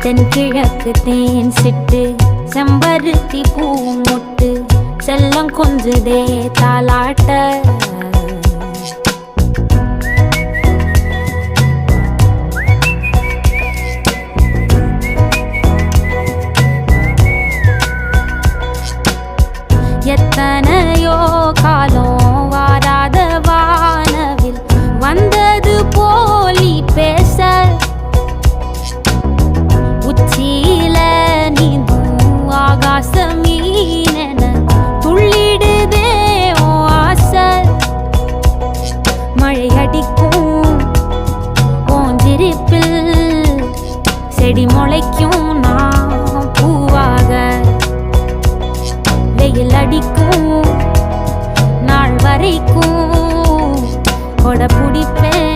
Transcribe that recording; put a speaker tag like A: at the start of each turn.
A: தென்கிழக்கு தேன் சிட்டு செம்பருத்தி பூ முட்டு செல்லம் கொஞ்சுதே தாலாட்ட எத்தனையோ காலம் வாராத வானவில் வந்தது போலி பேச உச்சியில நீந்தும் ஆகாச மீனென துள்ளிடுதே ஓ ஆசை மழை அடிக்கும் ஓஞ்சிருப்பில் செடி முளைக்கும் நான் பூவாக வெயில் அடிக்கும் நாள் வரைக்கும் கொடை பிடிப்பேன்